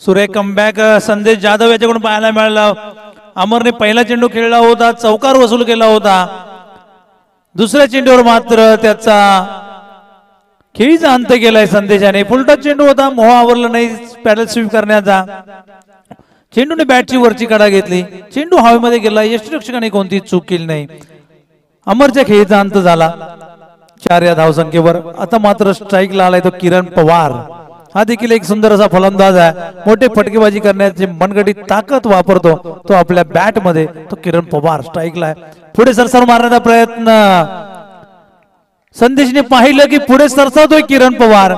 सुरेख कमबॅक संदेश जाधव याच्याकडून पाहायला मिळाला। अमरने पहिला चेंडू खेळला होता, चौकार वसूल केला होता। दुसऱ्या चेंडूवर मात्र त्याचा खेळीचा अंत केलाय संदेशाने। फुलटा चेंडू होता, मोह आवरला नाही पॅडल स्वीप करण्याचा। चेंडूने बॅटची वरची कडा घेतली, चेंडू हवेमध्ये गेला, यष्टिरक्षकाने कोणतीच चूक केली नाही। अमरच्या खेळीचा अंत झाला 4 या धावसंख्येवर। आता मात्र स्ट्राइकला आलाय तो किरण पवार। हा देखील एक सुंदर असा फलंदाज आहे, मोठे फटकेबाजी करण्याची मनगटी ताकद वापरतो तो आपल्या बॅट मध्ये। तो किरण पवार स्ट्राइकला आहे, पुढे सरसर मारण्याचा प्रयत्न। संदेशने पाहिलं की पुढे सरसावतोय किरण पवार,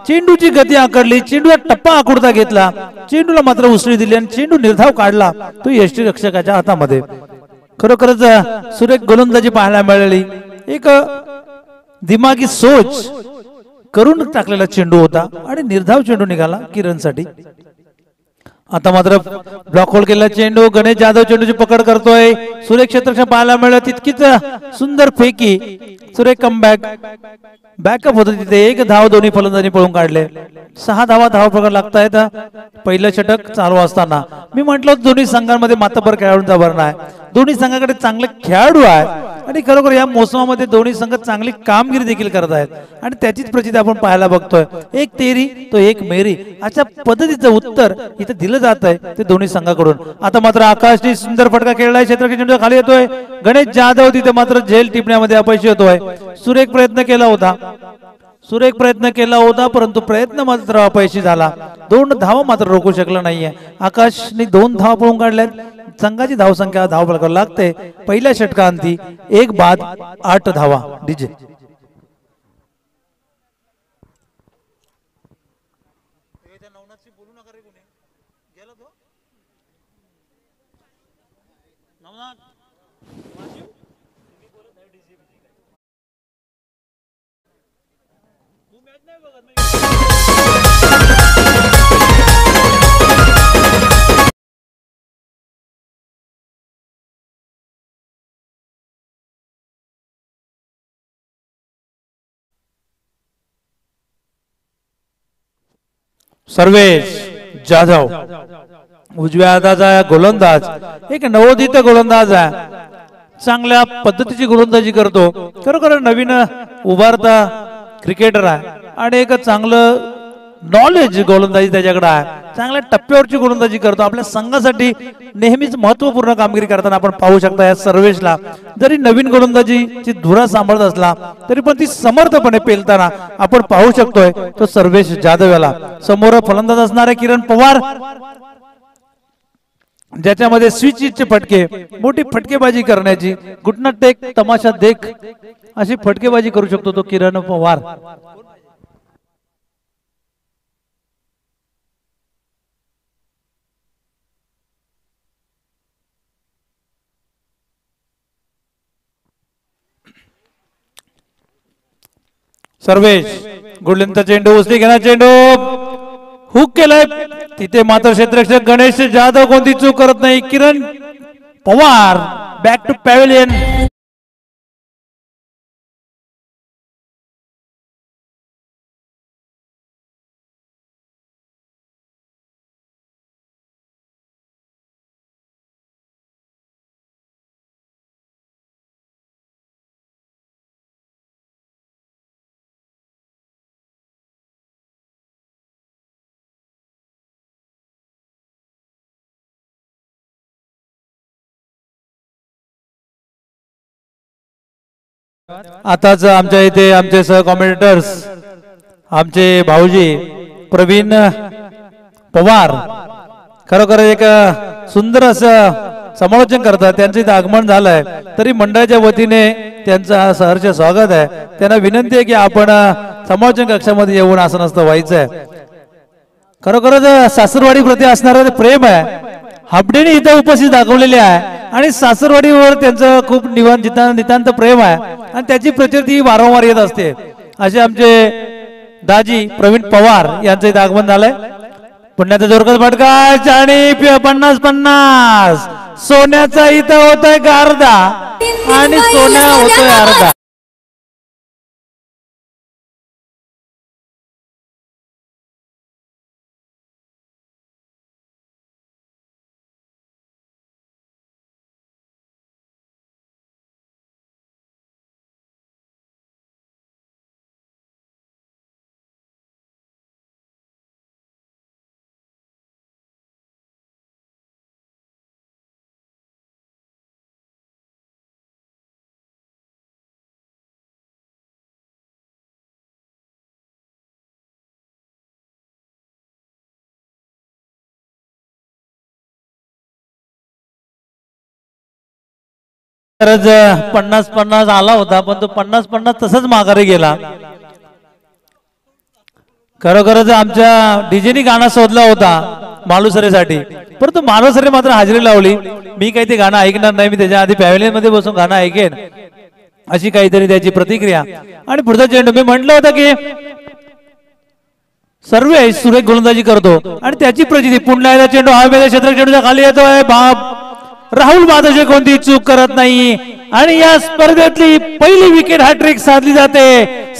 चेंडूची गती आकडली, चेंडूला टप्पा आखुडता घेतला, चेंडूला मात्र उसळी दिली आणि चेंडू निर्धाव काढला तो यष्टिरक्षकाच्या हातामध्ये। खरोखरच सुरेख गोलंदाजी पाहायला मिळाली, एक दिमागी सोच करून टाकलेला चेंडू होता आणि निर्धाव चेंडू निघाला किरणसाठी। आता मात्र ब्लॉक होल केलेला चेंडू, गणेश जाधव चेंडूची पकड करतोय। सुरेख क्षेत्ररक्षण पाहायला मिळालं, तितकीच सुंदर फेकी। सुरेख कमबॅक बॅकअप होतं तिथे, 1 धाव दोन्ही फलंदाजांनी पळून काढले। 6 धावा धाव पकड लागतायत पहिलं षटक चालू असताना। मी म्हटलं दोन्ही संघांमध्ये मातबर खेळाडूंचा भरणा आहे, दोन्ही संघाकडे चांगले खेळाडू आहेत आणि खरोखर या मोसमामध्ये दोन्ही संघ चांगली कामगिरी देखील करत आहेत आणि त्याचीच प्रचिती आपण पाहायला बघतोय। एक तेरी तो एक मेरी अशा पद्धतीचं उत्तर इथे दिलं जात आहे ते दोन्ही संघाकडून। आता मात्र आकाशने सुंदर फटका खेळलाय, क्षेत्ररक्षण चेंडू खाली येतोय, गणेश जाधव तिथे मात्र झेल टिपण्यामध्ये अपयशी होतोय। सुरेख प्रयत्न केला होता परंतु प्रयत्न मात्र अपयशी झाला। 2 धावा मात्र रोखू शकला नाहीये। आकाशने 2 धावा पळून काढल्यात, संघाची धावसंख्या धाव फलकावर लागते पहिल्या षटकांती 1 बाद 8 धावा। डीजे सर्वेश जाधव उजव्या हाताचा गोलंदाज, एक नवोदित गोलंदाज आहे, चांगल्या पद्धतीची गोलंदाजी करतो। खरोखर नवीन उभारता क्रिकेटर आहे आणि एक चांगलं नॉलेज गोलंदाजी त्याच्याकडे आहे, चांगल्या टप्प्यावरची गोलंदाजी करतो। आपल्या संघासाठी नेहमीच महत्त्वपूर्ण कामगिरी करताना आपण पाहू शकता या सर्वेशला जरी नवीन गोलंदाजीची धुरा सांभाळत असला तरी पण ती समर्थपणे पेलताना आपण पाहू शकतोय तो सर्वेश जाधव याला। समोर फलंदाज असणारे किरण पवार, ज्याच्यामध्ये स्विचचे फटके, मोठी फटकेबाजी करण्याची, घुटना टेक तमाशा देख अशी फटकेबाजी करू शकतो तो किरण पवार। सर्वेश गुडलिंचा चेंडू, उसली घेणार चेंडू, हुक केलाय तिथे मात्र क्षेत्ररक्षक गणेश जाधव कोणती चूक करत नाही। किरण पवार बॅक टू पॅव्हिलियन। आताच आमच्या इथे आमचे सह कॉमेंटेटर्स आमचे भाऊजी प्रवीण पवार खरोखर एक सुंदर असं समालोचन करतात, त्यांचे इथे आगमन झालंय तरी मंडळाच्या वतीने त्यांचं सहर्ष स्वागत आहे। त्यांना विनंती आहे की आपण समालोचन कक्षामध्ये येऊन असं नसतं व्हायचंय। खरोखरच सासरवाडी प्रति असणारं प्रेम आहे हाबडेने इथं उपस्थित दाखवलेले आहे आणि सासरवाडीवर त्यांचं खूप नितांत प्रेम आहे आणि त्याची प्रचिती वारंवार येत असते। असे आमचे दाजी प्रवीण पवार यांचं इथं आगमन झालंय। पुण्याचा जोरदार फटका आणि 50-50 सोन्याचा इथं होतोय अर्धा आणि सोन्या होतोय अर्धा। खरंच 50-50 आला होता, पण तो 50-50 तसंच माघारी गेला. खरोखरच आमच्या डीजेनी गाणं शोधला होता मालुसरेसाठी, परंतु मालुसरे मात्र हजेरी लावली. मी काही ते गाणं ऐकणार नाही, मी त्याच्या आधी पॅव्हलियन मध्ये बसून गाणं ऐकेन, अशी काहीतरी त्याची प्रतिक्रिया. आणि पुढचा चेंडू मी म्हटलं होतं की सर्व सुरेख गोलंदाजी करतो आणि त्याची प्रचिती. पुन्हा एकदा चेंडू हवेमध्ये क्षेत्र, चेंडूच्या खाली येतोय. राहुल माधवचे कोणती चूक करत नाही आणि या स्पर्धेतली पहिली विकेट हॅट्रिक साधली जाते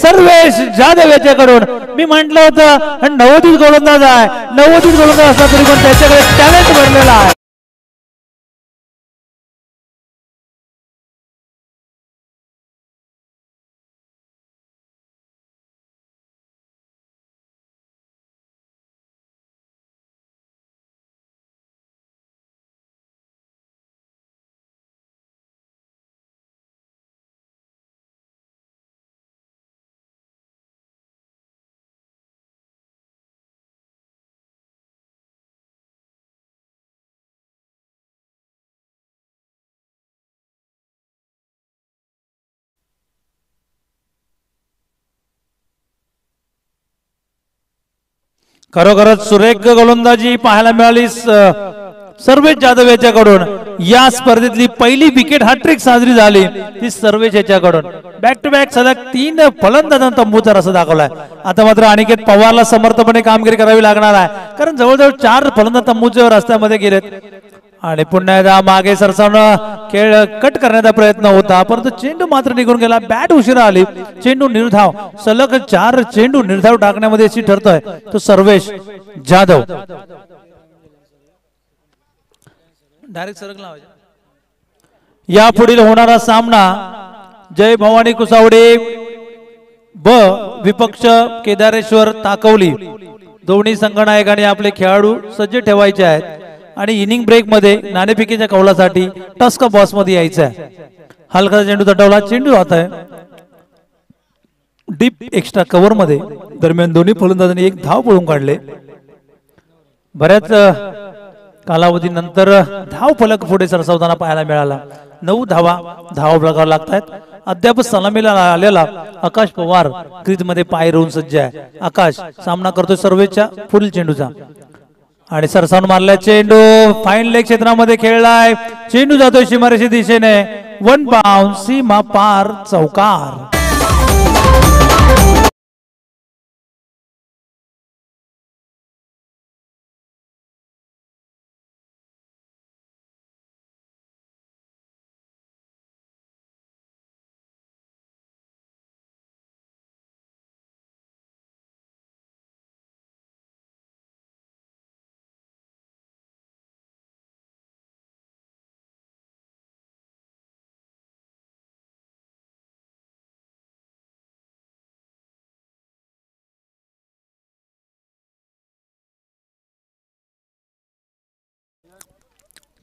सर्वेश जाधव याच्याकडून. मी म्हटलं होतं नवोदित गोलंदाज आहे, नवोदित गोलंदाज असला तरी पण त्याच्याकडे टॅलेंट भरलेला आहे. खरोखरच सुरेख गोलंदाजी पाहायला मिळाली सर्वेश जाधव याच्याकडून. या स्पर्धेतली पहिली विकेट हॅट्रिक साजरी झाली ती सर्वेश याच्याकडून. बॅक टू बॅक सलग 3 फलंदाजांचा तंबूचा रस दाखवलाय. आता मात्र अनिकेत पवारला समर्थपणे कामगिरी करावी लागणार आहे, कारण जवळजवळ 4 फलंदाज तंबूच्या रस्त्यामध्ये गेलेत. आणि पुन्हा एकदा मागे सरसावणं खेळ कट करण्याचा प्रयत्न होता, परंतु चेंडू मात्र निघून गेला. बॅट उशिरा आली, चेंडू निर्धाव. सलग 4 चेंडू निर्धाव टाकण्यामध्ये यशस्वी ठरतोय तो सर्वेश जाधव. डायरेक्ट सरकला. या पुढील होणारा सामना जय भवानी कुसावडे ब विपक्ष केदारेश्वर ताकवली. दोन्ही संघनायकांनी आपले खेळाडू सज्ज ठेवायचे आहेत आणि इनिंग ब्रेक मध्ये नाणेफेकीच्या कौलासाठी टस्क बॉस मध्ये यायचं आहे. हलका चेंडू तटवला, चेंडू आता आहे डीप एक्स्ट्रा कव्हर मध्ये. दरम्यान दोन्ही फलंदाजांनी एक धाव पळून काढले. बऱ्याच कालावधीनंतर धाव फलक पुढे सरसावताना पाहायला मिळाला. 9 धावा धाव फलकावर लागतात. अद्याप सलामीला आलेला आकाश पवार क्रीज मध्ये पाय रोवून सज्ज आहे. आकाश सामना करतोय सर्वेच्या पुढील चेंडूचा आणि सरसावून मारलाय चेंडू. फाईन लेग क्षेत्रामध्ये खेळलाय. चेंडू जातोय सीमारेषे दिशेने. 1 बाउंड, सीमा पार, चौकार.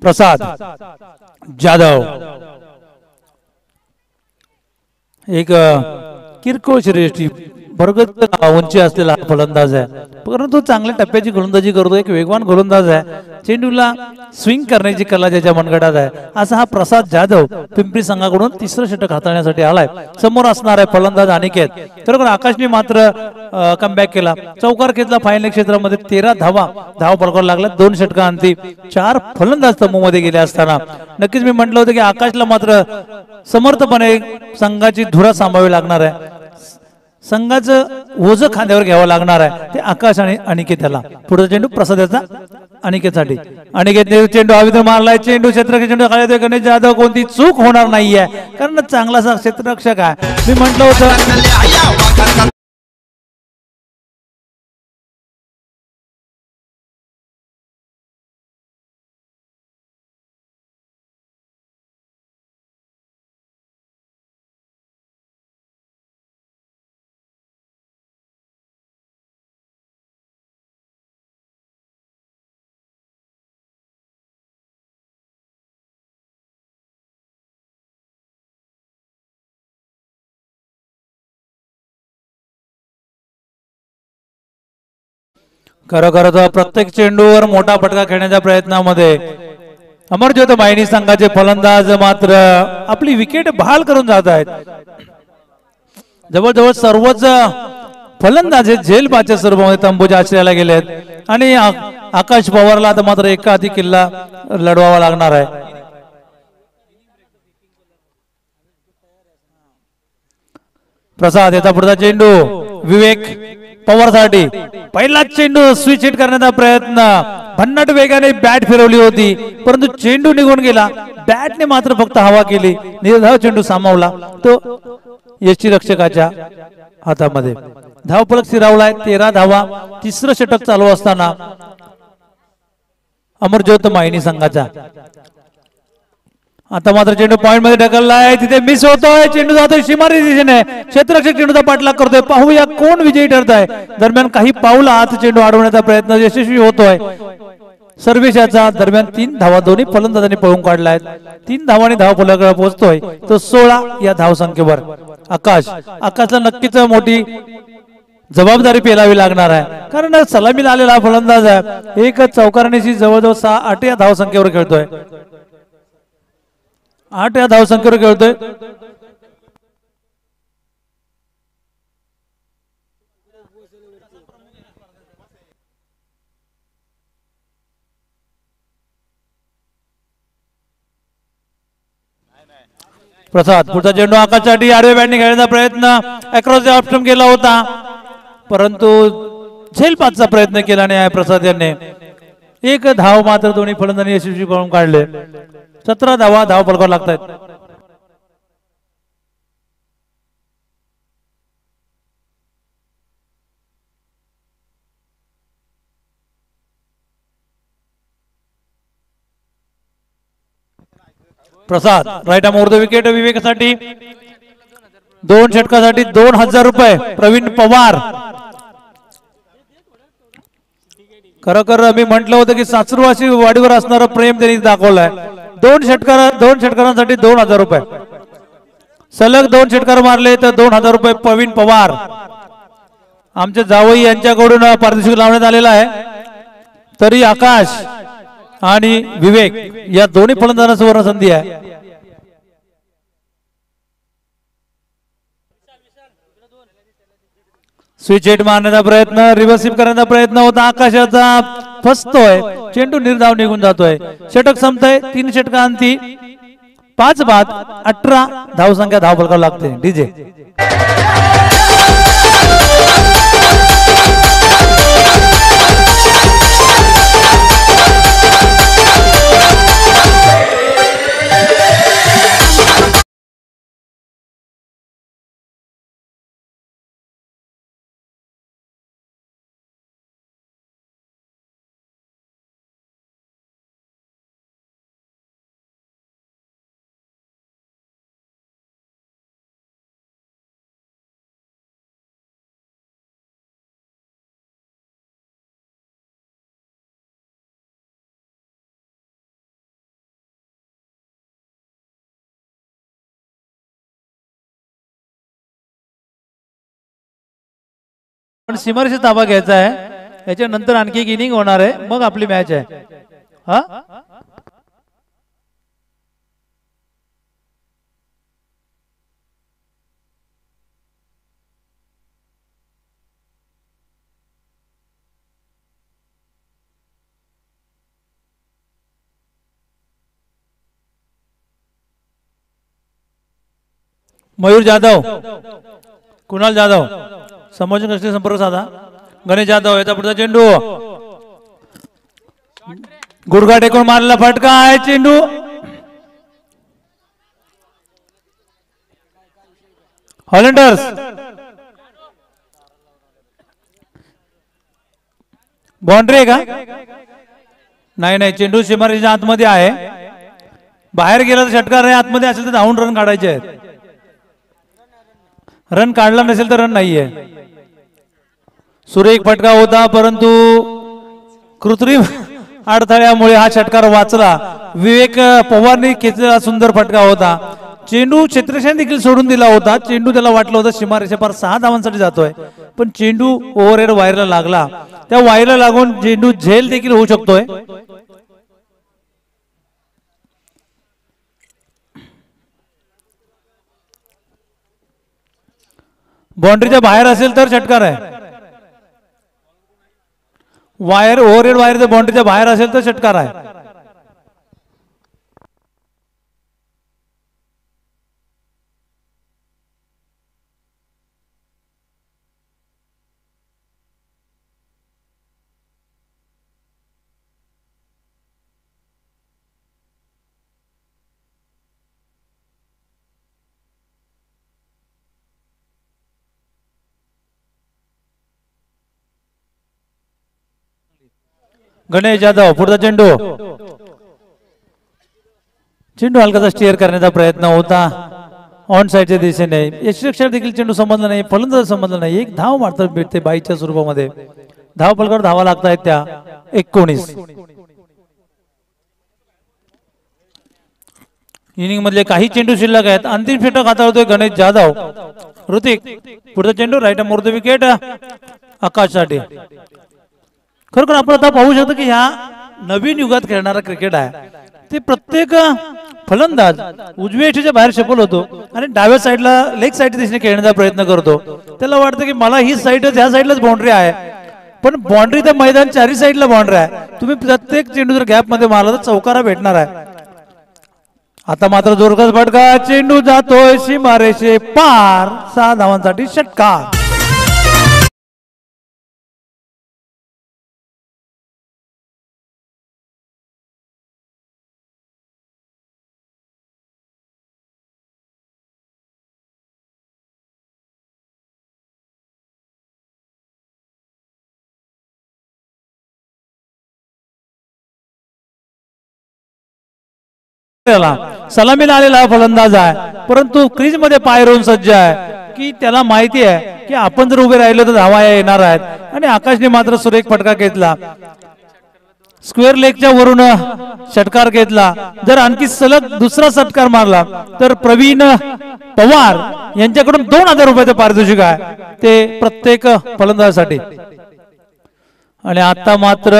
प्रसाद जाधव एक किरकोळ श्रेष्ठी भरगत उंची असलेला फलंदाज आहे, परंतु चांगल्या टप्प्याची गोलंदाजी करतो. एक वेगवान गोलंदाज आहे. चेंडूला स्विंग करण्याची कला ज्याच्या मनगटात आहे असा हा प्रसाद जाधव पिंपरी संघाकडून 3रं षटक हाताळण्यासाठी आलाय. समोर असणार आहे फलंदाज अनिकेत. खरोखर आकाशने मात्र कमबॅक केला. चौकार घेतला. फायनल क्षेत्रामध्ये 13 धावा धाव फलकावर लागला. 2 षटकांती 4 फलंदाज तंबूमध्ये गेले असताना नक्कीच मी म्हटलं होतं की आकाशला मात्र समर्थपणे संघाची धुरा सांभाळावी लागणार आहे. संघाचं ओझं खांद्यावर घ्यावं लागणार आहे. ते आकाश आणि अनिकेत याला. पुढचा चेंडू प्रसादाचा अनिकेतसाठी. अनिकेतने चेंडू हवेत मारलाय. चेंडू क्षेत्ररक्षक चेंडू खाली गणेश जाधव. कोणती चूक होणार नाहीये कारण चांगला क्षेत्ररक्षक आहे. मी म्हटलं होतं खरोखर प्रत्येक चेंडूवर मोठा फटका खेळण्याच्या प्रयत्नामध्ये अमरज्योत मायनी संघाचे फलंदाज मात्र आपली विकेट बहाल करून जात आहेत. जवळजवळ सर्वच फलंदाज झेलबादच्या स्वरूपामध्ये तंबूच्या आश्रयाला गेलेत आणि आकाश पवारला आता मात्र एकाधिक किल्ला लढवावा लागणार आहे. प्रसाद याचा पुढचा चेंडू विवेक पवारसाठी पहिला चेंडू स्विच हिट करण्याचा प्रयत्न भन्नाट वेगाने बॅट फिरवली होती परंतु चेंडू निघून गेला. बॅटने मात्र फक्त हवा केली. निर्धाव चेंडू सामावला तो यष्टीरक्षकाच्या हातामध्ये. धावफलक स्थिरावलाय 13 धावा. तिसरं षटक चालू असताना अमरज्योत मायनी संघाचा आता मात्र चेंडू पॉइंट मध्ये ढकललाय. तिथे मिस होतोय. चेंडू जातोय सीमारी दिशेने. क्षेत्ररक्षक चेंडूचा पाठलाग करतोय. पाहूया कोण विजयी ठरत आहे. दरम्यान काही पाऊल आत चेंडू अडवण्याचा प्रयत्न यशस्वी होतोय. सर्वेशाचा दरम्यान 3 धावा दोन्ही फलंदाजांनी पळून काढल्या आहेत. 3 धावांनी धावफलकावर पोहोचतोय तो 16 या धावसंख्येवर. आकाशला नक्कीच मोठी जबाबदारी पेलावी लागणार आहे कारण सलामीला आलेला फलंदाज आहे. एक चौकारणीशी जवळजवळ 8 या धावसंख्येवर खेळतोय. 8 या धावसंख्येवर खेळतोय. प्रसाद पुढचा चेंडू आकाशसाठी आडव्या बॅटने खेळण्याचा प्रयत्न अक्रॉस द ऑप्शन केला होता परंतु झेलपासचा प्रयत्न केला नाही प्रसाद यांनी. एक धाव मात्र दोन्ही फलंदाजांनी यशस्वी करून काढले. 17 धावा धावफलकावर लागतात. Prasad right arm over the wicket विवेकासाठी 2 षटकासाठी 2000 रुपये. प्रवीण पवार खरोखर मी म्हटलं होतं की सासरूवासी वाडीवर असणारं प्रेम त्यांनी दाखवलंय. 2 षटकारांसाठी 2000 रुपये. सलग 2 षटकार मारले तर 2000 रुपये प्रवीण पवार आमच्या जावई यांच्याकडून पारितोषिक लावण्यात आलेला आहे. तरी आकाश आणि विवेक या दोन्ही फलंदाजांना सुवर्ण संधी आहे. स्विच हिट मारण्याचा प्रयत्न रिव्हर्सिव्ह करण्याचा प्रयत्न होता. आकाशाचा फसतोय. चेंडू निर्धाव निघून जातोय. षटक संपतंय. 3 षटकांती 5 बाद 18 धावसंख्या धावफलकावर लागते. डीजे सीमारेषेत ताबा घ्यायचा आहे. याच्यानंतर आणखी एक इनिंग होणार आहे मग आपली मॅच आहे. हा मयूर जाधव कुणाल जाधव समोरच्या कष्टी संपर्क साधा. गणेश जाधव याचा पुढचा चेंडू गुडघा टेकून मारलेला फटका आहे. चेंडू हॉलंडर्स बाउंड्री आहे का? नाही चेंडू सीमारेषेच्या आतमध्ये आहे. बाहेर गेला तर षटकार आहे. आतमध्ये असेल तर धावून रन काढायचे आहेत. रन काढला नसेल तर रन नाहीये. सुरेख फटका होता परंतु कृत्रिम अडथळ्यामुळे हा षटकार वाचला. विवेक पवारने खेचलेला सुंदर फटका होता. चेंडू क्षेत्ररक्षण देखील सोडून दिला होता. चेंडू त्याला वाटलं होतं सीमारेषे पार 6 धावांसाठी जातोय पण चेंडू ओव्हरहेड वायरला लागला. त्या वायरला लागून चेंडू झेल देखील होऊ शकतोय. बाउंड्रीच्या बाहेर असेल तर षटकार आहे. वायर ओव्हरहेड वायर जर बाउंड्रीच्या बाहेर असेल तर षटकार आहे. गणेश जाधव पुढचा चेंडू. चेंडू हलकाचा स्टिअर करण्याचा प्रयत्न होता ऑन साइडच्या दिशेने. यष्टीरक्षक देखील चेंडू समजला नाही, फलंदाज समजला नाही. एक धाव मारतात भेटते बाईच्या स्वरूपामध्ये. धाव पलकावर धावा लागतायत त्या 19. इनिंग मधले काही चेंडू शिल्लक आहेत. अंतिम षटक हाताळतोय गणेश जाधव. ऋतिक पुढचा चेंडू राईट मोर द विकेट आकाशसाठी. खरोखर आपण आता पाहू शकतो की ह्या नवीन युगात खेळणारा क्रिकेट आहे ते प्रत्येक फलंदाज उजव्या यष्टीच्या बाहेर शपल होतो आणि डाव्या साईडला लेग साईड दिशेने खेळण्याचा प्रयत्न करतो. त्याला वाटतं की मला ही साईडच ह्या साईडलाच बाउंड्री आहे, पण बाउंड्री तर मैदान चारी साईडला बाउंड्री आहे. तुम्ही प्रत्येक चेंडू जर गॅप मध्ये मारला तर चौकारा भेटणार आहे. आता मात्र जोरदार फटका, चेंडू जातोय सीमारेषे पार. 6 धावांसाठी षटकार. सलामीला आलेला फलंदाज आहे, परंतु क्रीज मध्ये पाय रोवून सज्ज आहे की त्याला माहिती आहे की आपण जर उभे राहिलो तर धावा येणार आहेत. आणि आकाशने मात्र सुरेख फटका घेतला. स्क्वेअर लेगच्या वरून षटकार घेतला. जर आणखी सलग दुसरा षटकार मारला तर प्रवीण पवार यांच्याकडून 2000 रुपयाचे पारितोषिक आहे ते प्रत्येक फलंदाजासाठी. आणि आता मात्र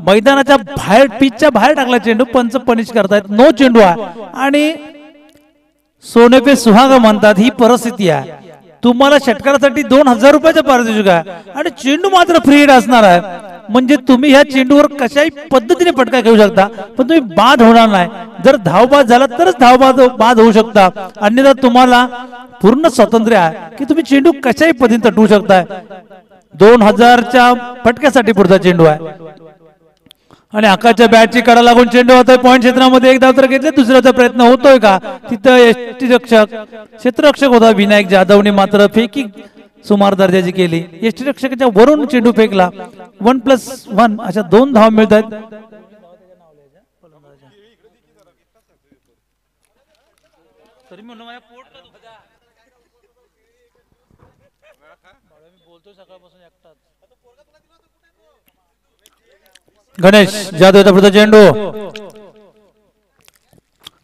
मैदानाच्या बाहेर पिचच्या बाहेर टाकला चेंडू. पंच पनिश करतायत. नो चेंडू आहे आणि सोने पे सुहागा म्हणतात ही परिस्थिती आहे. तुम्हाला षटकारासाठी 2000 रुपयाचं पारितोषिक आहे आणि चेंडू मात्र फ्री हिट असणार आहे. म्हणजे तुम्ही ह्या चेंडूवर कशाही पद्धतीने फटका घेऊ शकता, पण तुम्ही बाद होणार नाही. जर धावबाद झाला तरच बाद होऊ शकता, अन्यथा तुम्हाला पूर्ण स्वातंत्र्य आहे की तुम्ही चेंडू कशाही पद्धतीने तटवू शकताय. 2000च्या फटक्यासाठी पुढचा चेंडू आहे आणि आकाशच्या बॅटची कडा लागून चेंडू होतोय पॉइंट क्षेत्रामध्ये. एक धाव तर घेतले, दुसऱ्याचा प्रयत्न होतोय का तिथं यष्टीरक्षक क्षेत्ररक्षक होता विनायक जाधवने मात्र फेकी सुमार दर्जाची केली. यष्टीरक्षकाच्या वरून चेंडू फेकला. 1+1 अशा 2 धावा मिळतात. गणेश जाधवचा पुढचा चेंडू.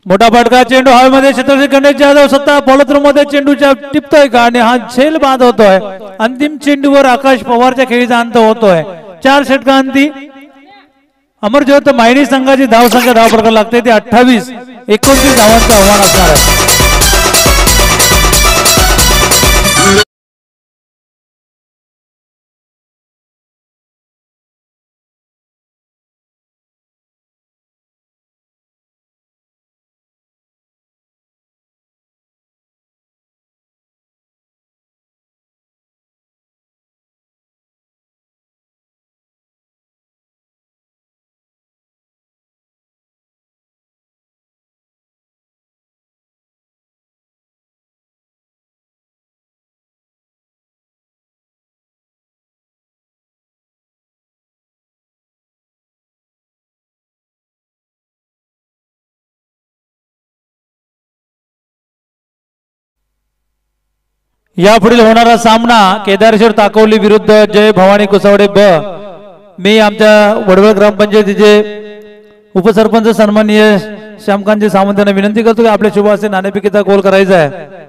मोठा फटका, चेंडू हवेमध्ये. क्षेत्ररक्षक गणेश जाधव स्वतः फॉलोथ्रू मध्ये चेंडूच्या टिपतोय का आणि हा झेल बाद होतोय. अंतिम चेंडूवर आकाश पवारच्या खेळीचा अंत होतोय. 4 षटकांती अमरज्योत मायनी संघाची धावसंख्या धाव प्रकार लागते ते 28. 29 धावांचं आव्हान असणार आहे. यापुढील होणारा सामना केदारेश्वर ताकवली विरुद्ध जय भवानी कुसावडे ब. मी आमच्या वडवळ ग्रामपंचायतीचे उपसरपंच सन्माननीय श्यामकांतजी सावंत यांना विनंती करतो की आपल्या शुभ हस्ते नाणेफेकीचा गोल करायचा आहे.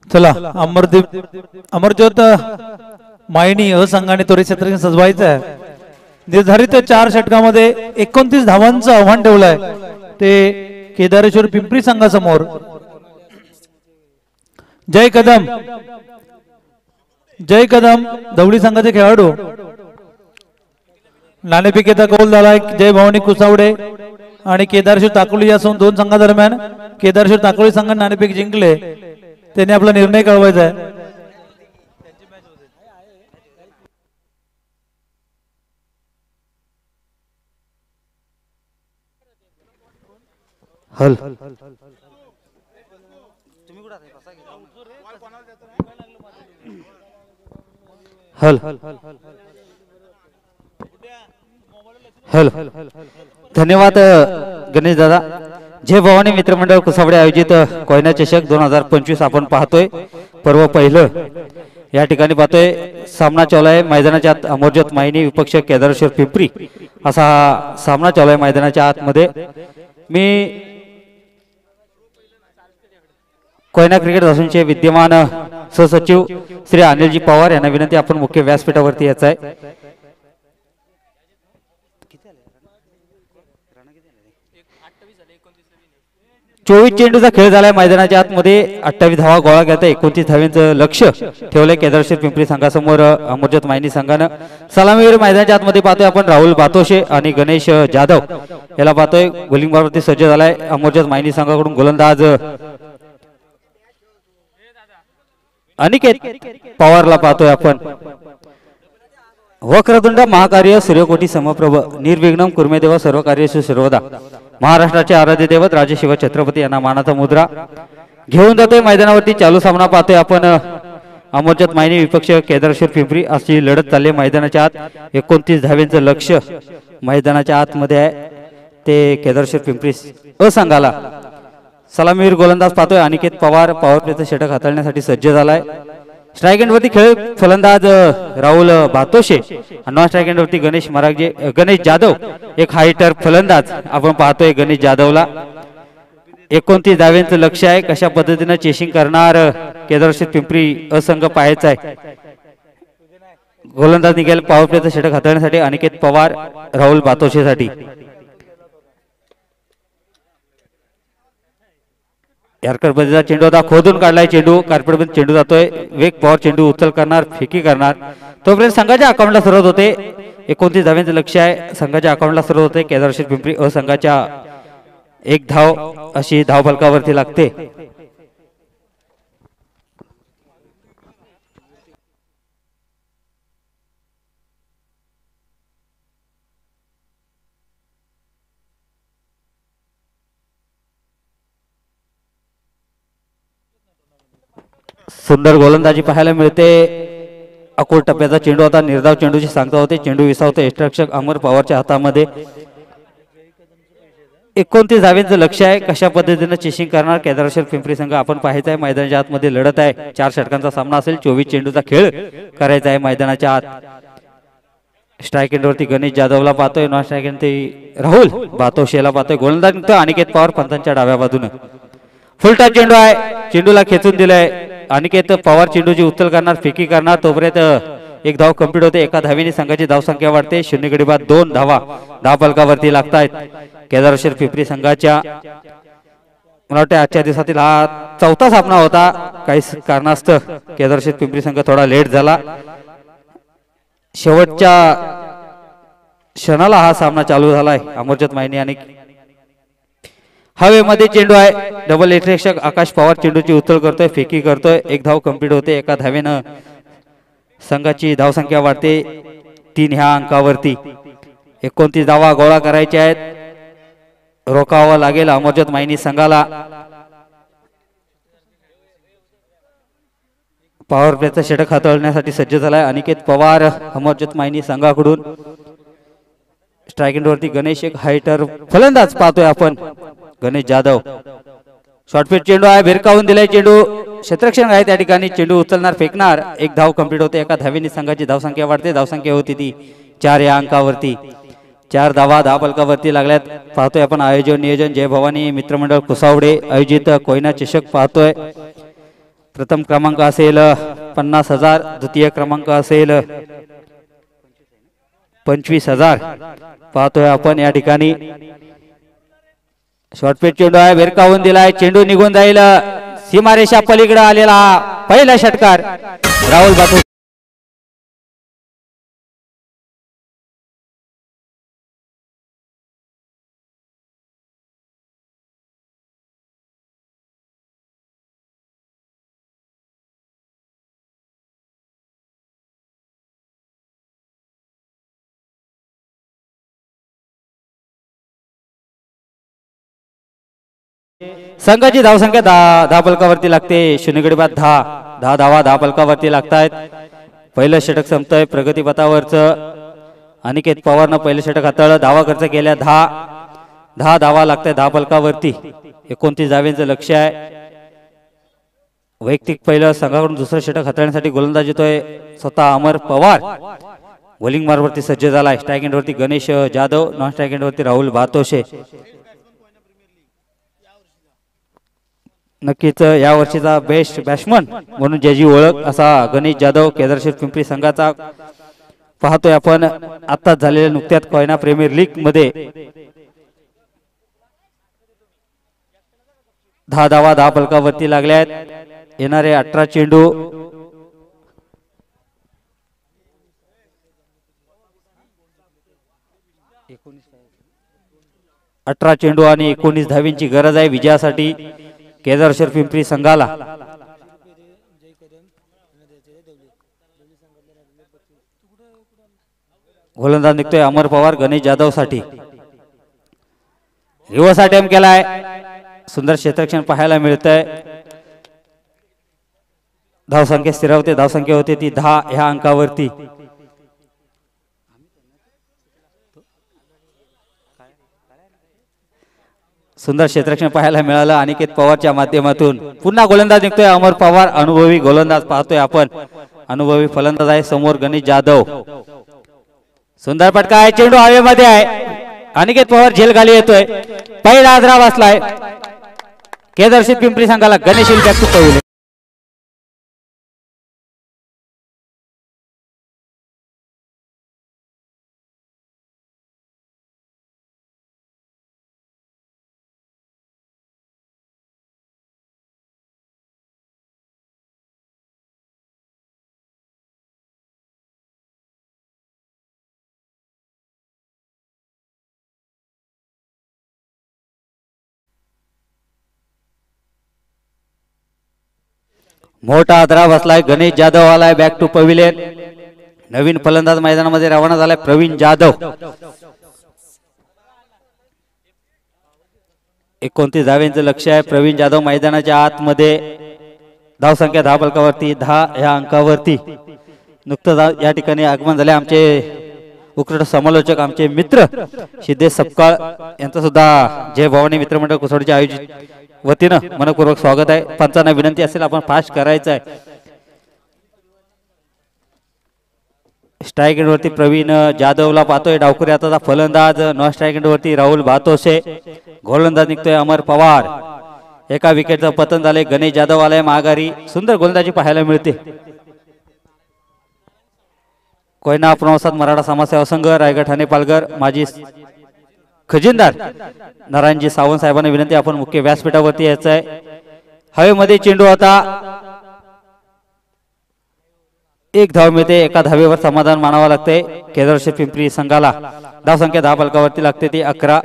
चला अमरज्योत मायनी संघाने त्वरित क्षेत्र सजवायचं आहे। निर्धारित 4 षटकामध्ये 29 धावांचं आव्हान ठेवलंय ते केदारेश्वर पिंपरी संघासमोर। जय कदम दौडी संघाचे खेळाडू। नाणेफेकीचा गोल झालाय जय भवानी कुसावडे आणि केदारेश्वर ताकोली या दोन संघादरम्यान केदारेश्वर ताकोली संघाने नाणेफेक जिंकले, त्यांनी आपला निर्णय कळवायचा आहे। हल हल हल धन्यवाद गणेश दादा। जय भवानी मित्रमंडळ कुसावडे आयोजित कोयना चषक 2025 आपण पाहतोय पर्व पहिलं। या ठिकाणी पाहतोय सामना चालू आहे मैदानाच्या आत अमरज्योत मायनी विपक्ष केदारेश्वर पिंपरी असा सामना चालू आहे मैदानाच्या आतमध्ये। मी कोयना क्रिकेट असोसिएशनचे विद्यमान सहसचिव श्री अनिलजी पवार यांना विनंती आपण मुख्य व्यासपीठावरती यायचं आहे। 24 चेंडूचा खेळ झालाय मैदानाच्या आतमध्ये 28 धावा गोळा घेता 29 धावांचं लक्ष ठेवलंय केदारेश्वर पिंपरी संघासमोर अमरज्योत मायनी संघानं। सलामीवीर मैदानाच्या आतमध्ये पाहतोय आपण राहुल बातोशे आणि गणेश जाधव याला पाहतोय। बॉलिंग बाबतीत सज्ज झालाय अमरज्योत मायनी संघाकडून गोलंदाज अनिकेत पवारला पाहतोय आपण। वक्रतुंड महाकार्य सूर्यकोटी समप्रभ निर्विघ्नम कुर्मे सर्व कार्येषु सर्वदा। महाराष्ट्राचे आराध्य दैवत राजे शिव छत्रपती यांना मानाचा मुद्रा घेऊन जातोय मैदानावरती। चालू सामना पाहतोय आपण अमरज्योत मायनी विपक्ष केदारेश्वर पिंपरी अशी लढत चालली मैदानाच्या आत। 29 धावांचं लक्ष मैदानाच्या आतमध्ये आहे ते केदारेश्वर पिंपरी असंघाला। सलामीवीर गोलंदाज पाहतोय अनिकेत पवार पॉवर प्लेचं षटक हाताळण्यासाठी सज्ज झालाय। स्ट्राइक एंड वरती खेळ फलंदाज राहुल बातोशे आणि नॉन स्ट्राइक एंड वरती गणेश जाधव एक हायटर फलंदाज आपण पाहतोय गणेश जाधवला। 29 धावांचं लक्ष आहे, कशा पद्धतीने चेसिंग करणार केदारेश्वर पिंपरी असंघ पाहायचा आहे। गोलंदाज निघेल पॉवर प्लेचं षटक हाताळण्यासाठी अनिकेत पवार राहुल बातोशेसाठी। यारकर बदला चेंडू आता खोदून काढलाय चेंडू कार्पेटमध्ये चेंडू जातोय। वेग पॉवर चेंडू उचल करणार फेकी करणार तोपर्यंत संघाच्या अकाउंटला सुरुवात होते। 29 धावांचं लक्ष आहे संघाच्या अकाउंटला सुरुवात होते। केदारेश्वर पिंपरी असंघाच्या 1 धाव अशी धाव फलकावरती लागते। सुंदर गोलंदाजी पाहायला मिळते। अकोट टप्प्याचा चेंडू आता निर्धाव चेंडूची सांगता होते। चेंडू विसावतो यष्टिरक्षक अमर पवारच्या हातामध्ये। 29 धावांचं लक्ष आहे, कशा पद्धतीने चेसिंग करणार केदारेश्वर पिंपरी संघ आपण पाहायचा आहे। मैदानाच्या आतमध्ये लढत आहे, 4 षटकांचा सामना असेल। 24 चेंडूचा खेळ करायचा आहे मैदानाच्या आत। स्ट्राइक एंडवरती गणेश जाधवला पाहतोय, नॉन स्ट्राइक एंडवरती राहुल बातोशेला पाहतोय। गोलंदाज निघतोय अनिकेत पवार पंतांच्या डाव्या बाजूने। फुलटा चेंडू आहे, चेंडूला खेचून दिलाय अनिकेत पवार। चेंडूची उचल करणार फेकी करणार तोपर्यंत 1 धाव कंप्लीट होते। 1 धावेने संघाची धाव संख्या वाढते। 0 गडी बाद 2 धावा धाव फलकावरती लागतायत केदारेश्वर पिंपरी संघाच्या। मला वाटतं आजच्या दिवसातील हा 4था सामना होता। काही कारणास्तव केदारेश्वर पिंपरी संघ थोडा लेट झाला। शेवटच्या क्षणाला हा सामना चालू झालाय। अमरज्योत मायनी आणि हवेमध्ये चेंडू आहे, डबल यष्टिरक्षक आकाश पवार चेंडूची उचल करतोय फेकी करतोय। 1 धाव कंप्लीट होते। 1 धावेनं संघाची धाव संख्या वाढते 3 ह्या अंकावरती। 29 धावा गोळा करायच्या आहेत, रोखावं लागेल अमरज्योत मायनी संघाला। पॉवर प्लेचा षटक हाताळण्यासाठी सज्ज झालाय अनिकेत पवार अमरज्योत मायनी संघाकडून। स्ट्राइक एंडवरती गणेश एक हायटर फलंदाज पाहतोय आपण गणेश जाधव। शॉर्टफिट चेंडू आहे, भिरकावून दिलाय चेंडू। क्षेत्ररक्षण आहे त्या ठिकाणी, चेंडू उचलणार फेकणार। 1 धाव कंप्लीट होते। 1 धावेने संघाची धाव संख्या वाढते। धाव संख्या होती ती 4 या अंकावरती। 4 धावा धाव फलकावरती लागल्यात। पाहतोय आपण आयोजन नियोजन जय भवानी मित्रमंडळ कुसावडे आयोजित कोयना चषक पाहतोय। प्रथम क्रमांक असेल 50,000, द्वितीय क्रमांक असेल 25,000. पाहतोय आपण या ठिकाणी शॉर्टपिच चेंडू आहे, भिरकावून दिलाय, चेंडू निघून जाईल. सीमारेषा पलीकडे आलेला पहिला षटकार राहुल बातू. संघाची धावसंख्या 10 फलकावरती लागते. शून्यगडी बाद 10 धावा 10 फलकावरती लागतायत. पहिलं षटक संपतंय प्रगतीपथावरचं. अनिकेत पवारनं पहिलं षटक हाताळलं, धावा खर्च केल्या 10 धावा लागताय 10 फलकावरती. 29 धाव्यांचं लक्ष आहे. वैयक्तिक पहिलं संघाकडून दुसरं षटक हाताळण्यासाठी गोलंदाज येतोय स्वतः अमर पवार. बॉलिंग मार्गवरती सज्ज झालाय. स्ट्राईक एंडवरती गणेश जाधव, नॉन स्ट्राईक एंडवरती राहुल भातोशे. नक्कीच या वर्षीचा बेस्ट बॅट्समन म्हणून ज्याची ओळख असा गणेश जाधव केदारशेठ पिंपरी संघाचा पाहतोय आपण. आत्ताच झालेल्या नुकत्याच कोयना प्रीमियर लीग मध्ये 10 धावा 10 फलकावरती लागल्यात. येणारे 18 चेंडू 18 चेंडू आणि 19 धावींची गरज आहे विजयासाठी केदारशेठ पिंपरी संघाला. गोलंदाज निघतोय अमर पवार गणेश जाधव साठी. रिव्हर्स अटेम्प्ट केलाय. सुंदर क्षेत्ररक्षण पाहायला मिळतंय. धावसंख्या स्थिरावते. धावसंख्या होते ती 10 ह्या अंकावरती. सुंदर क्षेत्ररक्षण पाहायला मिळालं अनिकेत पवारच्या माध्यमातून. पुन्हा गोलंदाज निघतोय अमर पवार. अनुभवी गोलंदाज पाहतोय आपण. अनुभवी फलंदाज आहे समोर गणेश जाधव. सुंदर फटका आहे. चेंडू हवेमध्ये आहे. अनिकेत पवार झेल खाली येतोय. पहिला आदरा बसलाय केदारशेठ पिंपरी संघाला. गणेश बॅक टू पहिले. मोठा आदरा बसलाय. गणेश जाधव आलाय बॅक टू पविलियन. नवीन फलंदाज मैदानामध्ये रवाना झालाय प्रवीण जाधव. 29 धाव्यांचं लक्ष आहे. प्रवीण जाधव मैदानाच्या आतमध्ये. धावसंख्या 10 फलकावरती 10 ह्या अंकावरती. नुकतंच या ठिकाणी आगमन झाले आमचे उत्कृष्ट समालोचक आमचे मित्र सिद्धेश सपकाळ यांचं सुद्धा जय भवानी मित्रमंडळ कुसोडच्या आयोजित वतीनं मनपूर्वक स्वागत आहे. पंचांना विनंती असेल आपण फास्ट करायचं आहे. स्ट्राईक एंडवरती प्रवीण जाधवला पाहतोय डावखुरी हाताचा फलंदाज. नॉन स्ट्राईक एंडवरती राहुल भातोसे. गोलंदाज निघतोय अमर पवार. एका विकेटचं पतन झाले. गणेश जाधव आलाय माघारी. सुंदर गोलंदाजी पाहायला मिळते. कोयना प्रवासात मराठा समाजसेवा संघ रायगड ठाणे पालघर माजी खजिनदार नारायणजी सावंत साहेबांना विनंती आपण मुख्य व्यासपीठावरती यायचं आहे. हवेमध्ये चेंडू होता. एक धाव मिळते. एका धावेवर समाधान मानावं लागतंय केदारशेठ पिंपरी संघाला. धावसंख्या 10 फलकावरती लागते ती 11.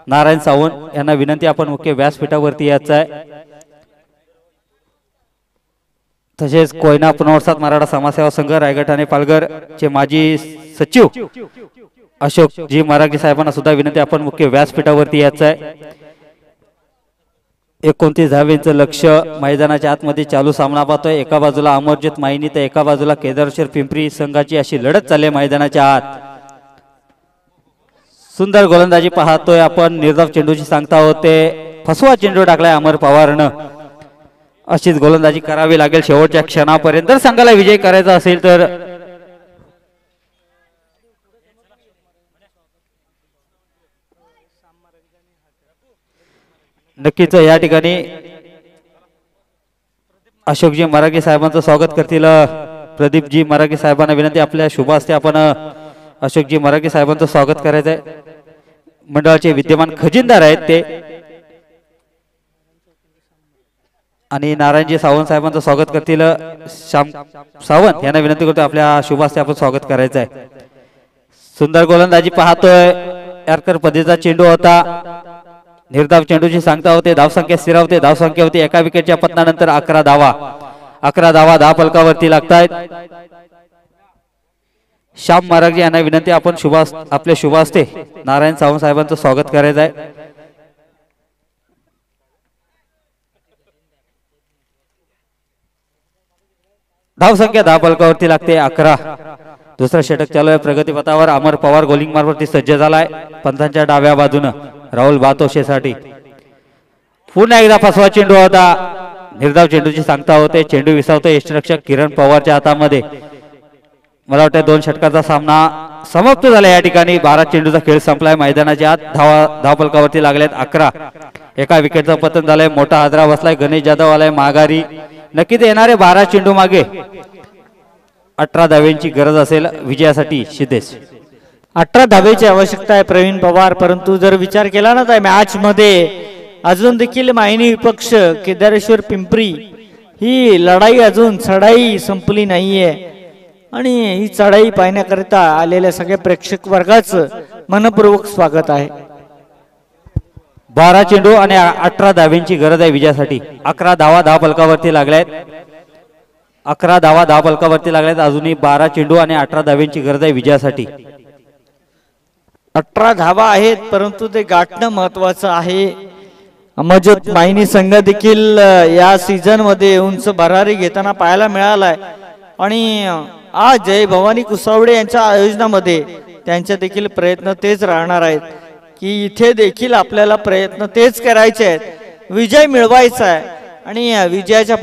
नारायण सावंत यांना विनंती आपण मुख्य व्यासपीठावरती यायचं आहे. तसेच कोयना पुनर्वसात मराठा समाजसेवा संघ रायगड ठाणे पालघर चे माजी सचिव अशोक जी मराठी साहेबांना सुद्धा विनंती आपण मुख्य व्यासपीठावरती यायचं आहे. 29 धावेंचं लक्ष. मैदानाच्या आतमध्ये चालू सामना पाहतोय. एका बाजूला अमरजित माहिनी तर एका बाजूला केदारशेठ पिंपरी संघाची अशी लढत चालली आहे मैदानाच्या आत. सुंदर गोलंदाजी पाहतोय आपण. निर्धाव चेंडूची सांगता होते. फसवा चेंडू टाकलाय अमर पवारनं. अशीच गोलंदाजी करावी लागेल शेवटच्या क्षणापर्यंत जर संघाला विजय करायचा असेल तर. नक्कीच या ठिकाणी अशोकजी मराठे साहेबांचं स्वागत करतील प्रदीपजी मराठे साहेबांना विनंती, आपल्या शुभ हस्ते आपण अशोकजी मराठे साहेबांचं स्वागत करायचं आहे. मंडळाचे विद्यमान खजिनदार आहेत ते. आणि नारायणजी सावंत साहेबांचं स्वागत करतील श्याम सावंत यांना विनंती करतो, आपल्या शुभ हस्ते आपण स्वागत करायचं आहे. सुंदर गोलंदाजी पाहतोय. यारकर पद्धतीचा चेंडू होता. निर्धाव चेंडूची सांगता होते. धावसंख्या स्थिरावते. धावसंख्या होती एका विकेटच्या पतनानंतर 11 धावा. 11 धावा 10 फलकावरती लागतायत. श्याम महाराज यांना विनंती, आपण आपले शुभ हस्ते नारायण सावंत साहेबांचं स्वागत करायचं आहे. धावसंख्या 10 फलकावरती लागते 11. दुसरा षटक चालू आहे प्रगतीपथावर. अमर पवार गोलिंग मार्फत सज्ज झालाय. पंथांच्या डाव्या बाजूनं राहुल बातोशेसाठी. पुन्हा एकदा फसवा चेंडू होता. निर्धाव चेंडूची सांगता होते. चेंडू विसावतो यष्टिरक्षक किरण पवारच्या हातामध्ये. मला वाटतं 2 षटकाचा सामना समाप्त झाला. या ठिकाणी 12 चेंडूचा खेळ संपलाय. मैदानाच्या आत धाव फलकावरती लागल्यात 11. एका विकेटचं पतन झालंय. मोठा हादरा बसलाय. गणेश जाधव आलाय माघारी. नक्कीच येणारे 12 चेंडू मागे 18 धाव्यांची गरज असेल विजयासाठी. सिद्धेश 18 धावेची आवश्यकता आहे प्रवीण पवार. परंतु जर विचार केला ना तर मॅच मध्ये अजून देखील मायनी विपक्ष केदारेश्वर पिंपरी ही लढाई अजून चढाई संपली नाहीये. आणि ही चढाई पाहण्याकरिता आलेल्या सगळ्या प्रेक्षक वर्गाचं मनपूर्वक स्वागत आहे. 12 चेंडू आणि 18 धाव्यांची गरज आहे विजयासाठी. 11 धावा 10 फलकावरती लागल्यात. 11 धावा 10 फलकावरती लागल्यात. अजूनही 12 चेंडू आणि 18 धाव्यांची गरज आहे विजयासाठी. 18 धावा आहेत परंतु ते गाठणं महत्वाचं आहे. अमरज्योत मायनी संघ देखील या सीझन मध्ये उंच भरारी घेताना पाहायला मिळालाय. आणि आज जय भवानी कुसावडे यांच्या आयोजनामध्ये त्यांचे देखील प्रयत्न तेच राहणार आहेत की इथे देखील आपल्याला प्रयत्न तेच करायचे आहेत. विजय मिळवायचा आहे आणि विजयाच्या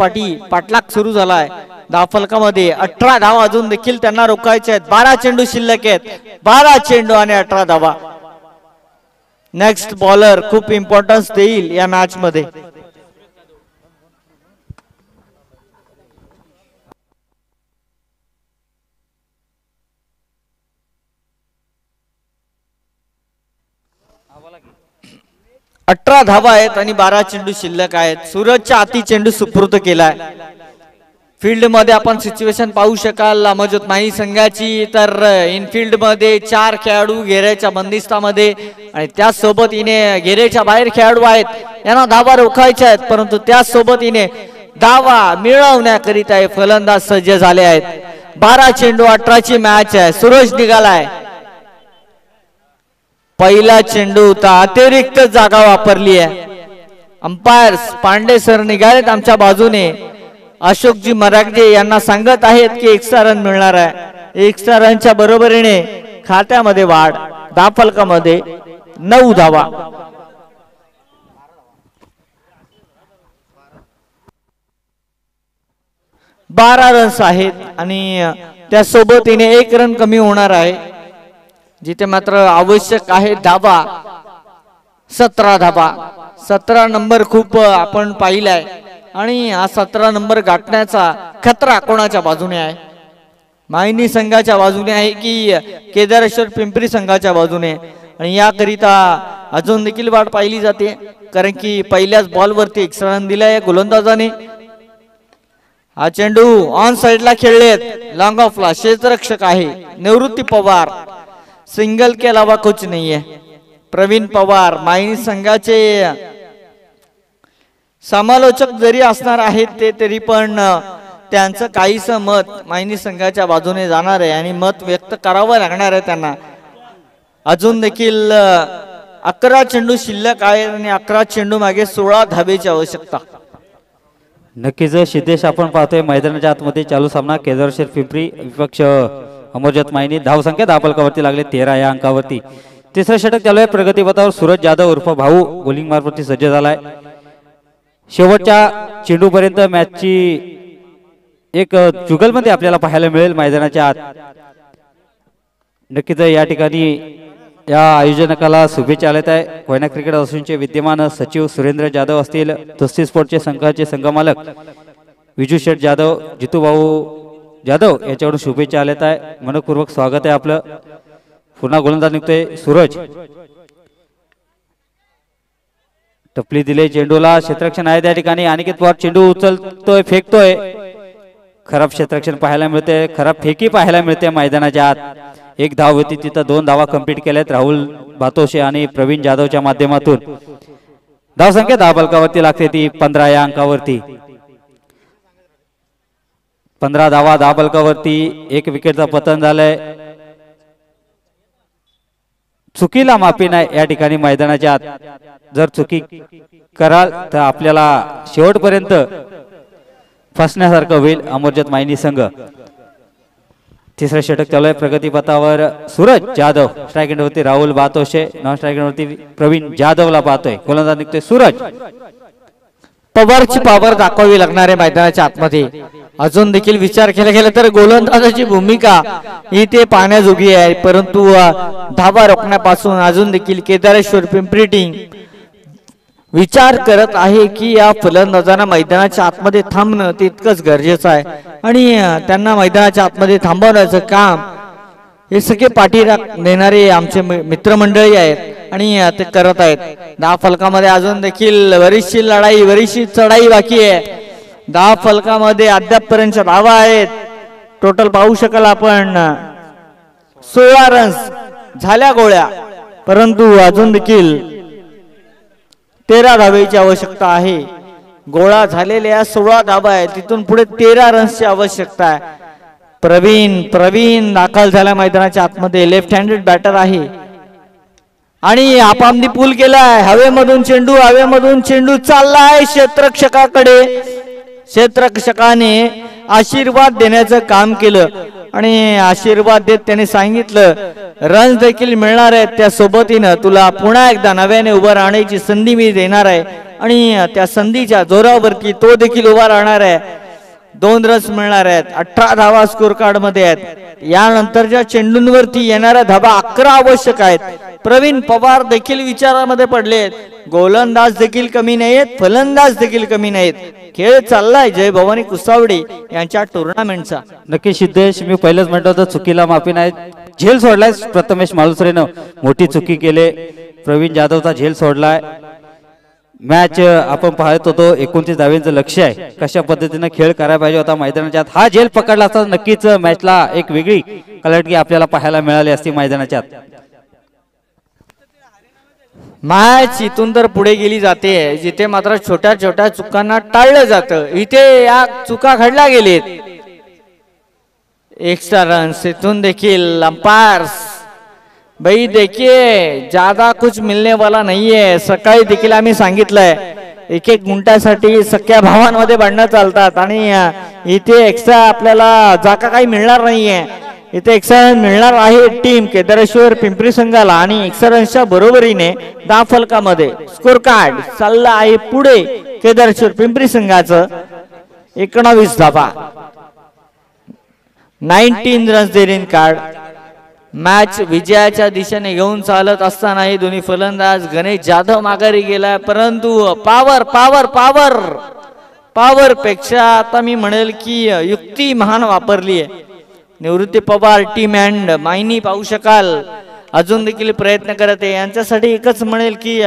पाठलाग सुरू झालाय. 10 फलकामध्ये 18 धावा अजून देखील त्यांना रोखायचे आहेत. 12 चेंडू शिल्लक आहेत. 12 चेंडू आणि 18 धावा. नेक्स्ट बॉलर खूप इम्पॉर्टन्स देईल या मॅच मध्ये. अठरा धावा आहेत आणि 12 चेंडू शिल्लक आहेत. सूरजच्या हाती चेंडू सुपूर्द केलाय. फील्ड मध्ये आपण सिच्युएशन पाहू शकाल अमरज्योत मायनी संघाची. तर इनफिल्ड मध्ये 4 खेळाडू घेऱ्याच्या बंदिस्तामध्ये आणि त्याचसोबत इने घेऱ्याच्या बाहेर खेळाडू आहेत. यांना धावा रोखायच्या आहेत परंतु त्याचसोबत इने धावा मिळवण्याकरिता हे फलंदाज सज्ज झाले आहेत. 12 चेंडू 18 ची मॅच आहे. सूरज निघालाय. पहिला चेंडू होता. अतिरिक्त जागा वापरली आहे. अंपायर्स पांडे सर निघालेत आमच्या बाजूने. अशोकजी मराठे यांना सांगत आहेत की एक्स्ट्रा रन मिळणार आहे. एक्स्ट्रा रनच्या बरोबरीने खात्यामध्ये वाढ. 10 फलकामध्ये 9 धावा. बारा रन्स आहेत आणि त्यासोबत तिने 1 रन कमी होणार आहे. जिथे मात्र आवश्यक आहे धावा 17 धावा. 17 नंबर खूप आपण पाहिलाय आणि हा 17 नंबर गाठण्याचा खतरा कोणाच्या बाजूने आहे? मायनी संघाच्या बाजूने आहे की केदारेश्वर पिंपरी संघाच्या बाजूने? आणि याकरिता अजून देखील वाट पाहिली जाते कारण की पहिल्याच बॉलवरती एक्स्ट्रा रन दिलाय गोलंदाजाने. हा चेंडू ऑन साइडला खेळलेत. लॉंग ऑफला क्षेत्ररक्षक आहे निवृत्ती पवार. सिंगल के अलावा कुछ नहीं है. प्रवीण पवार मायनी संघाचे समालोचक जरी असणार आहेत ते तरी पण त्यांचं काहीच मत मायनी संघाच्या बाजूने जाणार आहे आणि मत व्यक्त करावं लागणार आहे त्यांना. अजून देखील 11 चेंडू शिल्लक आहे आणि 11 चेंडू मागे 16 धावेची आवश्यकता. नक्कीच सिद्धेश आपण पाहतोय मैदानाच्या आतमध्ये चालू सामना केदारेश्वर पिंपरी विपक्ष अमरज्योत मायनी. धावसंख्या 10 फलकावरती लागले 13 या अंकावरती. तिसरं षटक चालू आहे प्रगतीपथावर. सूरज जाधव उर्फ भाऊ बॉलिंग मार्फत सज्ज झालाय. शेवटच्या चेंडूपर्यंत मॅचची एक जुगलबंदी आपल्याला पाहायला मिळेल मैदानाच्या आत. नक्कीच या ठिकाणी या आयोजकाला शुभेच्छा आल्यात आहे. कोयना क्रिकेट असोसिएशनचे विद्यमान सचिव सुरेंद्र जाधव असतील. कुस्ती स्पोर्टचे संघाचे संघमालक विजू शेठ जाधव, जितूभाऊ जाधव याच्याकडून शुभेच्छा आल्यात आहे. मनपूर्वक स्वागत आहे आपलं. पुन्हा गोलंदाज निघतोय सूरज. टपली दिले चेंडूला, क्षेत्ररक्षण आहे त्या ठिकाणी. अनिकेत पवार चेंडू उचलतोय, फेकतोय. खराब क्षेत्ररक्षण पाहायला मिळते, खराब फेकी पाहायला मिळते मैदानाच्या आत. एक धाव होती तिथं 2 धावा कंप्लीट केल्यात राहुल भातोशे आणि प्रवीण जाधवच्या माध्यमातून. धाव संख्या 10 बलकावरती लागते ती 15 या अंकावरती. 15 धावा 10 बलकावरती. 1 विकेटचा पतन झालंय. चुकीला माफी नाही या ठिकाणी मैदानाच्या आत. जर चुकी कराल तर आपल्याला शेवटपर्यंत फसण्यासारखं होईल अमरजोत मायनी संघ. तिसरं षटक चालू आहे प्रगतीपथावर. सूरज जाधव स्ट्राईक एंडवरती राहुल बातोशे, नॉन स्ट्राईक एंडवरती प्रवीण जाधवला पाहतोय. गोलंदाज निघतोय सूरज. पवारची पावर दाखवावी लागणार आहे मैदानाच्या आतमध्ये. अजून देखील विचार केला गेला तर गोलंदाजाची भूमिका इथे पाहण्याजोगी आहे, परंतु धावा रोखण्यापासून अजून देखील केदारेश्वर पिंपरी टीम विचार करत आहे की या फलंदाजांना मैदानाच्या आतमध्ये थांबणं तितकंच गरजेचं आहे आणि त्यांना मैदानाच्या आतमध्ये थांबवण्याचं काम हे सगळे पाठीराख देणारे आमचे मित्रमंडळी आहेत आणि ते करत आहेत. 10 फलकामध्ये अजून देखील बरीचशी लढाई, बरीचशी चढाई बाकी आहे. 10 फलकामध्ये अद्यापपर्यंत धावा आहेत. टोटल पाहू शकाल आपण 16 रन्स झाल्या गोळ्या, परंतु अजून देखील 13 धावेची आवश्यकता आहे. गोळा झालेल्या 16 धावा आहेत, तिथून पुढे 13 रन्सची आवश्यकता आहे. प्रवीण दाखल झाला मैदानाच्या आतमध्ये. लेफ्ट हँडेड बॅटर आहे आणि आपामनी पूल केलाय. हवेमधून चेंडू चाललाय क्षेत्ररक्षकाकडे. क्षेत्ररक्षकाने आशीर्वाद देण्याचं काम केलं आणि आशीर्वाद देत त्याने सांगितलं रन्स देखील मिळणार आहेत, त्या सोबतीनं तुला पुन्हा एकदा नव्याने उभं राहण्याची संधी मी देणार आहे आणि त्या संधीच्या जोरावरती तो देखील उभा राहणार आहे. 2 रन्स मिळणार आहेत. 18 धावा स्कोर कार्ड मध्ये आहेत. यानंतरच्या चेंडूंवरती येणाऱ्या धावा 11 आवश्यक आहेत. प्रवीण पवार देखील विचारामध्ये पडलेत. गोलंदाज देखील कमी नाहीत, फलंदाज देखील कमी नाहीत. खेळ चाललाय जय भवानी कुसावडे यांच्या टुर्नामेंटचा. नक्की सिद्धेश, मी पहिलेच म्हटलं होतं चुकीला माफी नाही. झेल सोडलाय प्रथमेश मालुसरेनं, मोठी चुकी केले. प्रवीण जाधवचा झेल सोडलाय. मॅच आपण पाहत होतो 29 धावांचं लक्ष्य आहे. कशा पद्धतीने खेळ करायला पाहिजे होता मैदानाच्या आत. हा झेल पकडला असता नक्कीच मॅचला एक वेगळी कलटगी आपल्याला पाहायला मिळाली असती मैदानाच्या आत. मॅच इथून तर पुढे गेली जाते जिथे मात्र छोट्या छोट्या चुकांना टाळलं जातं. इथे या चुका घडल्या गेलेत. एक्स्ट्रा रन्स इथून देखील अंपायर्स भाई देखिए ज्यादा कुछ मिलने वाला नहीं है. सकाळी देखील आम्ही सांगितलंय 1-1 गुंठ्यासाठी सख्या भावांमध्ये भांडणं चालतात आणि इथे एक्स्ट्रा आपल्याला जागा काही मिळणार नाहीये. इथे एक्स्ट्रा रन मिळणार आहे टीम केदारेश्वर पिंपरी संघाला आणि एक्स्ट्रा रन्सच्या बरोबरीने 10 फलकामध्ये स्कोर कार्ड चालला आहे पुढे केदारेश्वर पिंपरी संघाचं 19 धावा. 19 रन्स देरीन कार्ड. मॅच विजयाच्या दिशेने घेऊन चालत असताना हे दोन्ही फलंदाज गणेश जाधव माघारी गेला, परंतु पावर पेक्षा आता मी म्हणेल की युक्ती महान वापरली आहे. निवृत्ती पवार टीम अँड मायनी पाहू शकाल अजून देखील प्रयत्न करत आहे. यांच्यासाठी एकच म्हणेल की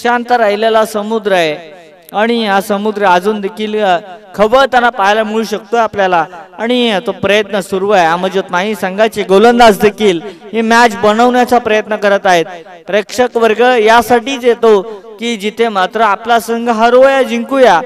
शांत राहिलेला समुद्र आहे आणि हा समुद्र अजून देखील खवळताना पाहायला मिळू शकतो आपल्याला आणि तो प्रयत्न सुरू आहे. अमरजोत मायनी संघाचे गोलंदाज देखील ही मॅच बनवण्याचा प्रयत्न करत आहेत. प्रेक्षक वर्ग यासाठीच येतो की जिथे मात्र आपला संघ हरवूया जिंकूया.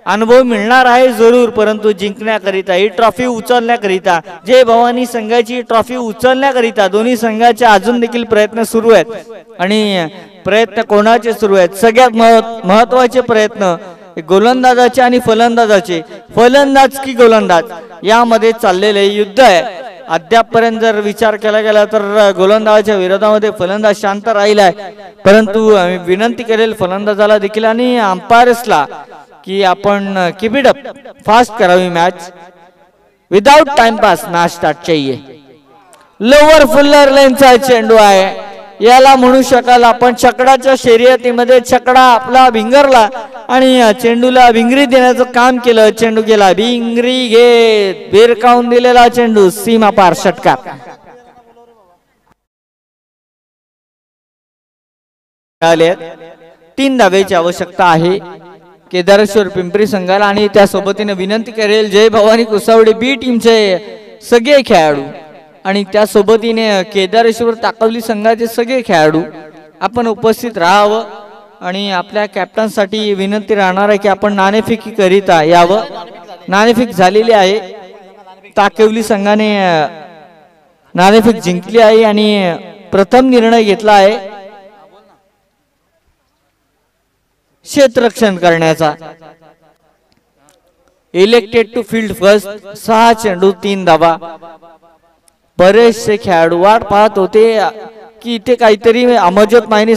अनुभव मिळणार आहे जरूर, परंतु जिंकण्याकरिता ही ट्रॉफी उचलण्याकरिता जय भवानी संघाची ट्रॉफी उचलण्याकरिता दोन्ही संघाचे अजून देखील प्रयत्न सुरू आहेत आणि प्रयत्न कोणाचे सुरू आहेत. सगळ्यात महत्वाचे प्रयत्न गोलंदाजाचे आणि फलंदाजाचे. फलंदाज की गोलंदाज यामध्ये चाललेले युद्ध आहे. अद्यापपर्यंत जर विचार केला गेला तर गोलंदाजाच्या विरोधामध्ये फलंदाज शांत राहिलाय, परंतु आम्ही विनंती करेल फलंदाजाला देखील आणि अंपायर्सला की आपण कीप इट अप, फास्ट करावी match. Without time pass match start चाहिए. लोअर फुल्लर लेनचा चेंडू आहे याला म्हणू शकाल आपण छकडाच्या शर्यतीमध्ये छकडा आपला भिंगरला आणि चेंडूला भिंगरी देण्याचं काम केलं. चेंडू गेला भिंगरी घेत भिरकावून दिलेला चेंडू सीमा पार षटकार. 3 धावेची आवश्यकता आहे केदारेश्वर पिंपरी संघाला आणि त्या सोबतीने विनंती करेल जय भवानी कुसावडे बी टीमचे सगळे खेळाडू आणि त्या सोबतीने केदारेश्वर ताकवली संघाचे सगळे खेळाडू आपण उपस्थित राहावं आणि आपल्या कॅप्टन साठी विनंती राहणार आहे की आपण नाणेफेकी करिता यावं. नाणेफेक झालेली आहे. ताकवली संघाने नाणेफेक जिंकली आहे आणि प्रथम निर्णय घेतला आहे क्षेत्ररक्षण करण्याचा. इलेक्टेड टू फील्ड फर्स्ट 6 चेंडू 3 धावा. बरेचसे खेळाडू वाट पाहत होते की इथे काहीतरी अमरज्योत मायनी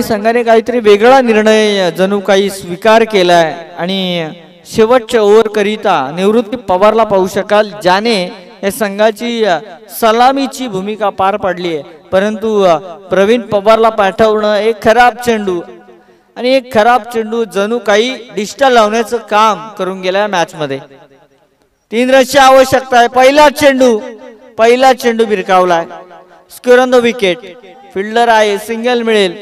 संघाने काहीतरी वेगळा निर्णय जणू काही स्वीकार केलाय आणि शेवटच्या ओव्हर करिता निवृत्ती पवारला पाहू शकाल ज्याने या संघाची सलामीची भूमिका पार पाडली आहे. परंतु प्रवीण पवारला पाठवणं एक खराब चेंडू आणि एक खराब चेंडू जणू काही डिस्टल लावण्याचं काम करून गेला मॅच मध्ये. 3 रनची आवश्यकता आहे. पहिला चेंडू भिरकावलाय. Square on the wicket. Fielder आहे सिंगल मिळेल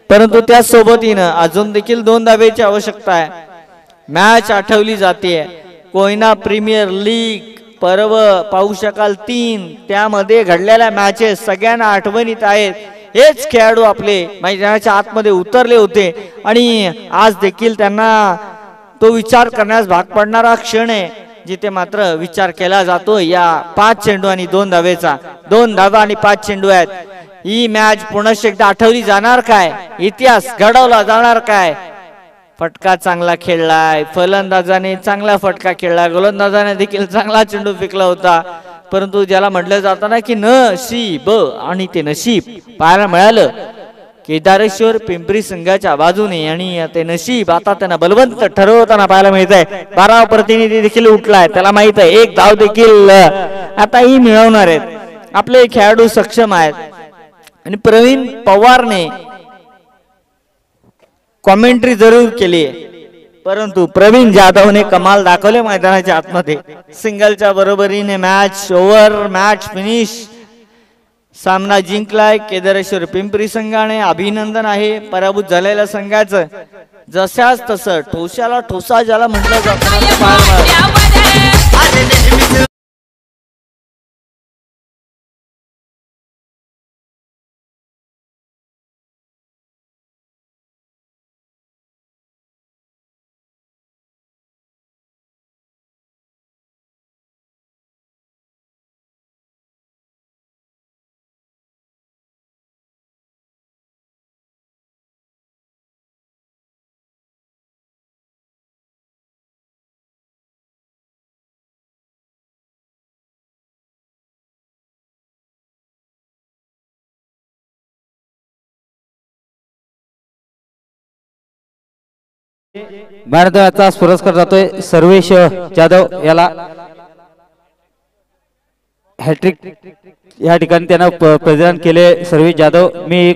परंतु त्या सोबतीनं अजून देखील 2 धावेची आवश्यकता आहे. मॅच आठवली जाते. कोयना प्रीमियर लीग पर्व पाहू शकाल 3 त्यामध्ये घडलेल्या मॅचेस सगळ्यांना आठवणीत आहेत. हेच खेळाडू आपले मैदानाच्या आतमध्ये उतरले होते आणि आज देखील त्यांना तो विचार करण्यास भाग पडणारा क्षण आहे जिथे मात्र विचार केला जातो या 5 चेंडू आणि 2 धावेचा. 2 धावा आणि 5 चेंडू आहेत. ही मॅच पुन्हा एकदा आठवली जाणार काय? इतिहास घडवला जाणार काय? फटका चांगला खेळलाय. फलंदाजाने चांगला फटका खेळला. गोलंदाजाने देखील चांगला चेंडू फेकला होता. परंतु ज्याला म्हटलं जातं ना की नशीब आणि ते नशीब पाहायला मिळालं केदारेश्वर पिंपरी संघाच्या बाजूने आणि ते नशीब आता त्यांना बलवंत ठरवताना पाहायला मिळत आहे. 12 प्रतिनिधी देखील उठलाय. त्याला माहित आहे 1 धाव देखील आताही मिळवणार आहेत. आपले खेळाडू सक्षम आहेत आणि प्रवीण पवारने कॉमेंट्री जरूर केली परंतु प्रवीण जाधवने कमाल दाखवले मैदानाच्या आतमध्ये. सिंगलच्या बरोबरीने मॅच ओव्हर मॅच फिनिश. सामना जिंकलाय केदारेश्वर पिंपरी संघाने. अभिनंदन आहे पराभूत झालेल्या संघाचं. जशाच तसं ठोशाला ठोसा ज्याला म्हटलं जातं. मॅच पुरस्कार जातोय सर्वेश जाधव याला. हॅट्रिक या ठिकाणी त्यानं प्रदान केले सर्वेश जाधव. मी